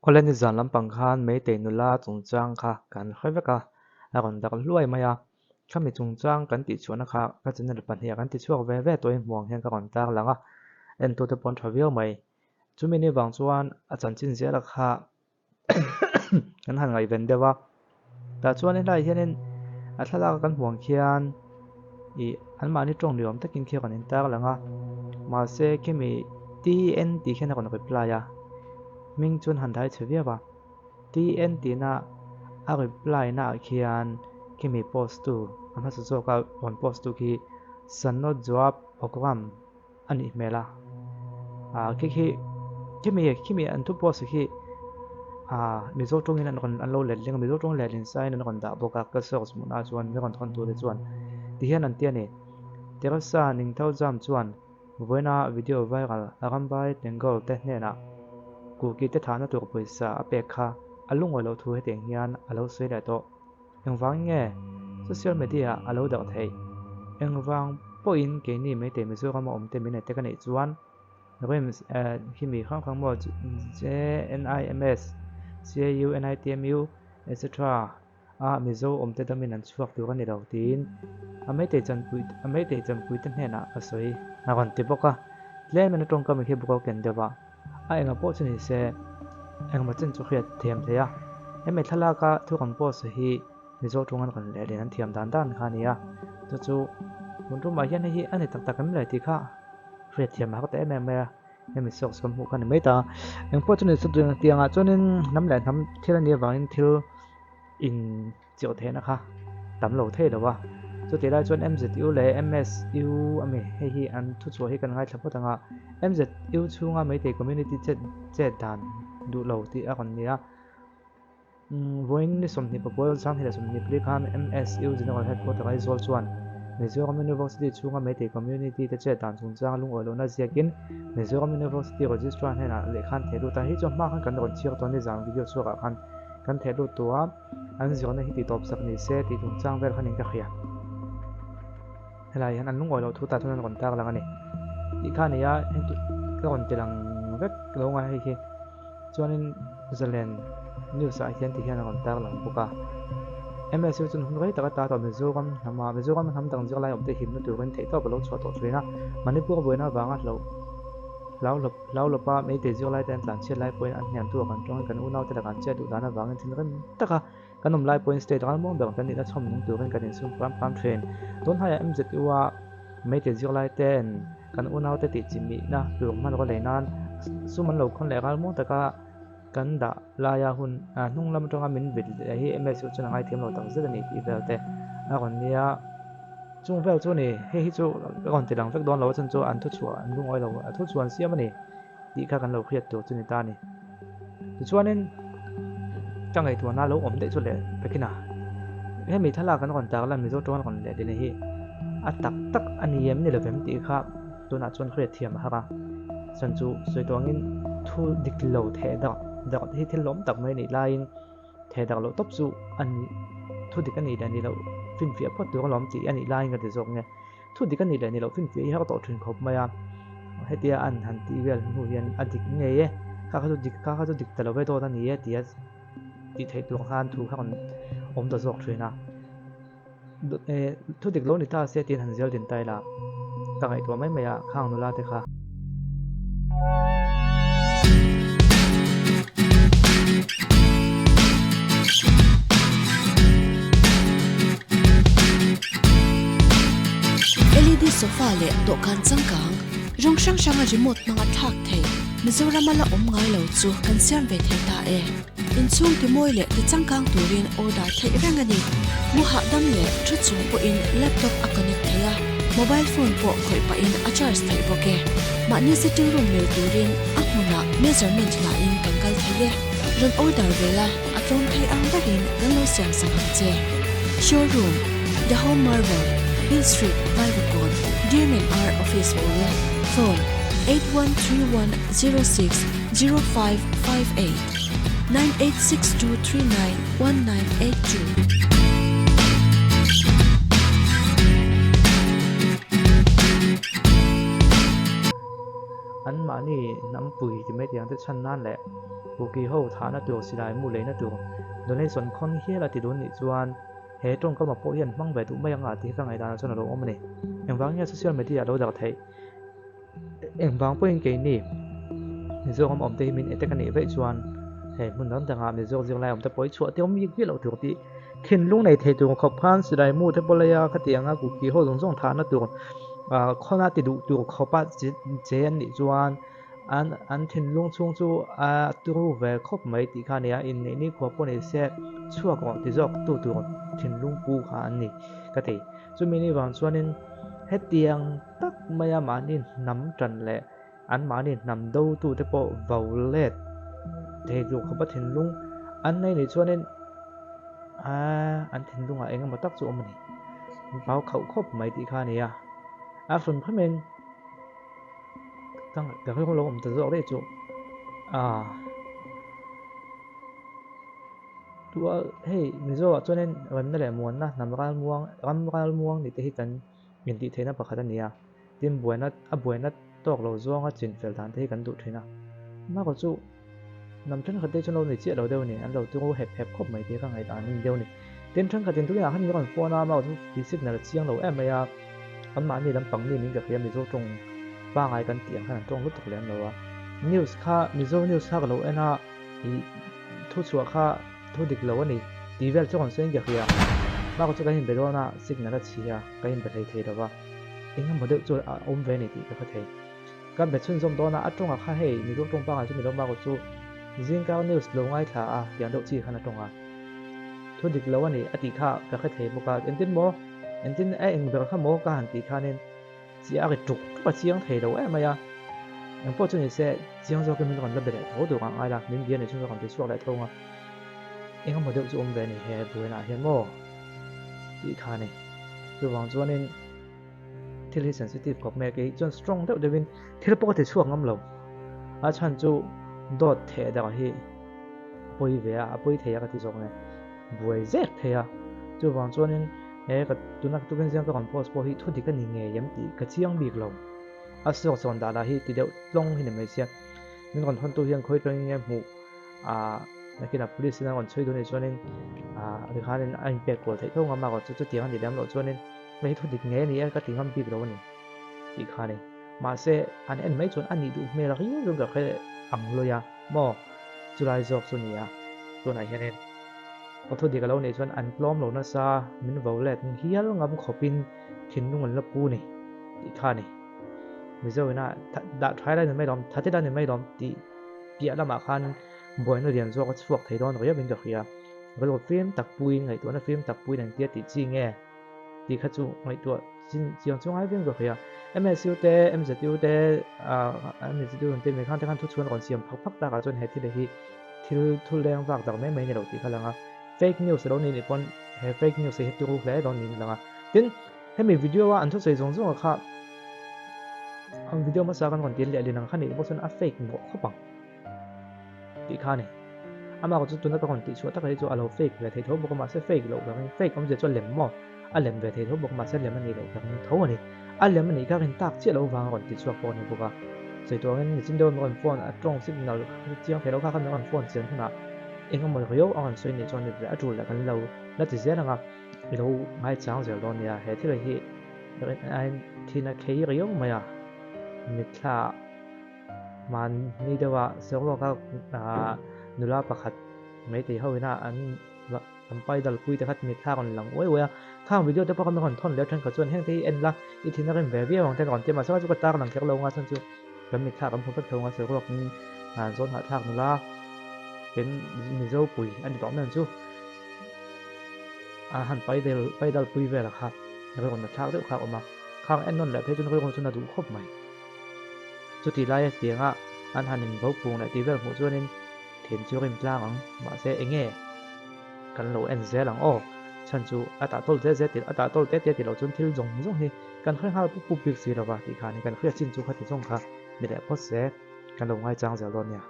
Olen ni zan lampang khan mei te nula chungchang kha kan khaweka a kon dak luai maya khami chungchang kan ti chuan kha ka channel pahnia kan ti chuak ve ve toy muang hian ka kon tak langa en to te pon thaviau mai chumi ni wang chuan a chan chin zela kha kan han ngai ven dewa ta chuan in lai hianin a thlala kan muang khian I an mani tong ni om takin khi kan in tak langa ma se kimi TN ti khian kon reply a Ming chun han dai chhevia ba TNT na a reply na khian kimi post tu ama su zo ka on post tu ki san no jawab okram ani mela a kimi an tu post ki mi zo tong in an kon an lo let leng mi zo tong let in sai an kon da boka ka source mun a chuan me kon thon tu le chuan ti hian an tia ni terasa ning thau jam chuan voina video viral agam bai tengol te hne na ku ki te thana tur poisa apekha alungoi lo thu heteng hian alo sei la to engwang nge social media alo dak thei engwang point ke ni me te mizo kama om te mine te ka nei chuan rems himi khang khang mo JNIMS CAUNITMU etc a mizo om te damin an chuak tu kan ni lo tin amei te chan pui te hne na asoi na kon ti boka le men tong ka mi he buko ken dewa a enga po chuni se engma chen chu khriat thiam theya eme thalaka thu kan po se hi mizo tungan kan le den thiam dan dan khania chu munru ma hian hi ani tak tak kan lai ti kha khriat thiam ha te me eme sok som hu kan mai ta eng po chuni su tianga chunin nam le nam thil ni wangin thil in chiu the na kha tam lo the dawa chu ti lai chuan MZU le MSU ami hi an thu chu hi kan ngai thapot anga MZU chunga mai te community chat dan du lo ti a kon nia voin ni som ni popol sang hila som ni plikhan MSU general headquarter ai zol chuan Mizoram University chunga mai te community te chat dan chungchang lung olo na ziakin Mizoram University registrar hena lekhan thelu ta hi chu ma khan kan ron chiak to ni jang video chu ka khan kan thelu tua an zona hi ti top sak ni se ti chungchang vel khan in ka khia helai han an lung olo thu ta thun kon tak lang ani I khani ya ka kon tilang vek lo nga hi chuanin Zealand news a hian ti hian kon tak lang buka MSU chun hunrei taka ta to Mizoram ham dang zirlai om te him na turin thei to balo chwa to thlena Manipur boina wanga lo pa mei te zirlai ten tlan chet lai point an hniam tu kan tong kan unau te la kan che du dana wangin thin ren taka kanom lai point state ral mom bang kan ni na chom nung turin kan in sum pram train don haya MZU wa mei te zirlai ten kan unau te ti chimi na tur man ro leinan suman lo khon le gal mo taka kan da laya hun nung lam tonga min bit hi MSU chuna ngai thiam lo tang zela ni ti velte a kon nia chung vel chu ni hi chu kon tilang vek don lo chan chu an thu chua an lung oi lo a thu chuan siam ani ti kha kan lo khriat tu chuni ta ni tu chuanin changai tu na lo om te chu le pekina he mi thala kan kon ta la mi zo ton kon le de hi a tak ani yem ni le vem ti kha tu na chon khriat thiam ha ka chan chu soi tongin thu dik lo the da hi thil lom tak mai ni lain the dak lo top chu ani thu dik ani da ni lo fin fi pot tu lom chi ani lain ga de zok nge thu dik ani da ni lo fin fi ha to thin khop maya hetia an han ti vel hu hian adik nge ye kha kha dik ta lo ve to da ni ye ti thei tu khan thu kha kon om da zok thina thu dik lo ni ta se tin han zel din tai la ta ngai to mai maya khang nu la te kha LED sofa le dawhkan changkang rong hrang hrang a remote manga thak thei Mizoram ala om ngai lo chu kan siam ve thei ta e in chung ti moi le ti changkang turin order thei rang ani mu ha dam le thu chung po in laptop a connect theya mobile phone po khoi pa in a charge thei boke ma ni sitting room le turin a huna measurement la in tangkal thei ron order vela a ton thei ang da in kan lo siam sang che showroom the home marvel Hill Street, Vivacon, DMNR Office Area. Phone 8131060558 9862391982. An mani nam pui ti mai tiang te chan nan le กูกีโฮฐานตัวสิได้มูเลยนะตัวโดนในส่วนคนเฮียละติดโดนนี่จวนเฮตรงก็มาโปเฮียนมั่งไปตัวไม่ยังอาทิตย์ข้างไอ้ดานส่วนเราอมนี่เอ็งวางเนี่ยโซเชียลมีเดียเราดักไทยเอ็งวางปุ่นเกนี่มิโซอมเตมินเอตกันนี่ไปจวนเฮ้มุนนั้นต่างหากมิโซจึงไล่แต่ปล่อยชัวเที่ยวมีเกี่ยวตัวที่ขึ้นลุงในเทตัวขบพันสิได้มูเทปเลยอะขัดยังกูกีโฮตรงส่งฐานตัวคนอาติดูตัวขบปัดเจนนี่จวนอันทิ้งลุงช่วงจู่ตัวเวคบไม่ติดขาเนี่ยอินนี่ขวบปนเสียชั่วก่อนที่จะตัวทิ้งลุงปูขาอันนี้ก็ที่จู่มินิวันส่วนนี้เฮ็ดเตียงตักไม่ยามานี่น้ำจันแหละอันมานี่น้ำดูตัวเทปวอลเล็ตเทตัวขบปัดทิ้งลุงอันในส่วนนี้อันทิ้งลุงเองก็มาตักจู่มันนี่เปล่าเขาคบไม่ติดขาเนี่ยส่วนพ่อเมนตั้งแต่เขาลงผมจะรู้ได้จู่ตัวเฮ้ยมิโซะจวนนั้นวันนั้นแหละม้วนนะนำการม่วงนี่ที่กันมีที่เทน่าประคัตเนี่ยทีมบัวนัดตกเราจ้วงก็จินเฟลทันที่กันดุเทน่ะมากกว่าจู่นำชั้นขัดเตจนเราเนี่ยเจี๊ยเราเดียวนี่อันเราตัวเห็บครบไม่ที่ข้างไอ้ตานี่เดียวนี่เต็มชั้นขัดเต็มทุกอย่างให้มีก่อนฟ้อนมากกว่าจู่ฟิสิกส์เนี่ยเชียงเราไม่ยาอันมานี่ลำปังนี่กับเพียงมิโซะตรงบ้างไอ้กันเตียงขนาดตรงรถตกแรงเราวะนิวส์ค่ามิโซะนิวส์ค่ากับเราเอ็น่ะทุกชัวค่าทุกดิกเราวันนี้ดีเวลช่วงส่วนใหญ่คือมากกว่าจะกันเห็นไปด้วยนะสิ่งนั้นก็เชียกันเห็นไปเทๆแล้วว่าเองก็มาเดือดจนอมเวนิตี้ก็เทกันแบบชื่นชมตัวนะตรงค่าให้มีรูปตรงบ้างอาจจะมีรูปมากกว่าจู่จริงๆก็นิวส์ลงไอ้ท่าอย่างดอกจีขนาดตรงทุกดิกเราวันนี้อติค่าก็เทบุกการเอ็นตินโมเอ็นตินเอ็งเบลข้ามโมก็หันตีค่าเนี่ยเสียอะไรจุกก็เสียงเทเราไม่ยาอย่างพวกจุดนี้เสียเสียงจะเป็นคนละแบบโอ้ดูกันไอ้ละมีเดียในช่วงก่อนที่ช่วงแรกตรงเองก็มาเดือดจมเวนี่เฮ้บุยน่ะเห็นโมตีค่าเนี่ยจู่วางส่วนนี้ที่ที่เซนซิทีฟกับแม่กี่จนสตรองเดี๋ยววินที่เราปกติช่วงงั้นเราฉันจู่โดดเทได้ก็ที่ปุยเวียปุยเทียก็ที่ส่งเนี่ยบุยเจ็ดเทียจู่วางส่วนนี้ก็ตัวนักตัวเป็นเสียงก็ก่อนโพสต์พอที่ทุกที่ก็นิ่งเงียบตีก็เชียงบีกเราส่วนดาราที่เดียวลงที่ไหนไม่เสียมีคนทนตัวยังคอยตัวยังหมู่นักกีฬา police นั่นคนช่วยตัวในส่วนนี้หรือเขาเนี่ยอันเป็นกฎที่ต้องมาก่อนจะเตียงกันดีแล้วเราส่วนนี้ไม่ทุกที่เงี้ยนี่ก็ถึงกันบีกเราเนี่ยอีกข้อนึงมาเสียอันไม่ส่วนอันนี้ดูไม่ละที่ยุ่งกับแค่อังเลยมอจุฬาจบส่วนนี้ตัวไหนเนี่ยก็ทุกที่กับเราในส่วนอันปลอมเรานะซามันวอลเล็ตเฮียเรางำขบินทิ้งลงมันละปูนี่อีกข้อนึงมิโซะนะดัดท้ายได้ไม่ล้อมทัดได้ไม่ล้อมตีเปียละมาคันบ่อยนั่นเรียนส่วนก็พวกไทยดอนก็ยังเป็นกับเฮียก็เราฟิล์มตักปุยไงตัวนั้นฟิล์มตักปุยนั่นเตี้ยติจริงไงตีขัดจู่ไงตัวจริงจริงช่วงไอ้ฟิล์มกับเฮียMSU เต้ MZU เต้MZU เต้ไม่คันแต่คันทุกส่วนก่อนเสียมพักตากันจนเหตุที่เด็กที่ทุเรงฝากจากไม่เนี่ยเราตีเขาลังfake news เราเนี่ยปนfake news เหตุที่รู้แล้วตอนนี้ลังทีนี้ให้มีวิดีโอว่าอันทุกสิ่งส่งค่ะวิดีโอมาสร้างก่อนเดียร์เลยนังขันนี่พวกส่วนเฟกหมดเข้าปังตีข้านี่มาก็จะตัวนักก่อนตีชัวร์ถ้าใครจะเอาเราเฟกแบบเททบอกมาเสียเฟกเราแบบเฟกมันจะจนเหลี่ยมหม้อเหลี่ยมแบบเททบอกมาเสียเหลี่ยมมันนี่เราแบบเท่านี้เหลี่ยมมันนี่ก็เป็นตักเชี่ยเราวางก่อนตีชัวร์ปนนี่พวกส่วนตัวนั้นจริงๆโดนก่อนฟ้อนตรงสิ่งเราเจียงเทเราข้ากันก่อนฟ้อนเสียงขนาดเองก็มันก็ยกอ่อนส่วนนี้จนนี่แบบจุดแล้วกันเราแล้วตีเสียนะครับเราไม่จ้างเสียตอนนี้เหตุที่เราที่ที่นักขี่ก็ยกมามิตรมันนี่เดียวว่าเสียงว่าก็นุลาประคัดไม่ตีเขาไว้นะอันทำไปดัลคุยแต่คัดมิตรก่อนหลังโอ้ยข้างวิดีโอแต่พอเขาไม่ค่อนทนแล้วฉันก็ชวนแห้งที่เอ็นละอีทีนั่นเป็นแบบวิวของแต่ก่อนเจ้ามาสวัสดิ์ก็ตากหลังแขกลงมาฉันจู่เป็นมิตรกับผมก็เพิ่งมาเสียงว่าหานโซนหาทางนุลาเป็นมิโซปุยอันนี้ต่อเนื่องจู่หันไปดัลปุยเวล่ะครับแล้วก็คนมาทางเรื่องข่าวออกมาข้างเอ็นนั่นแหละเพื่อจนคนชนะดูครบใหม่จุดที่ไล่เสียงอันหันหนึ่งเขาปูในตีเวลหัวช่วยนึงเทียนช่วยริมล่างมาเสียเองกันโลเอ็นเสียหลังฉันจู่อัตราโต้เสียติดอัตราโต้เตี้ยติดเราจนที่จงนี่กันค่อยๆปุ๊บปิ๊กสีเราว่าตีขานี่กันเคลื่อนชิ้นจู่ขัดที่จงค่ะมีแต่พอเสียกันลงไว้จางเสียร้อนเนี่ย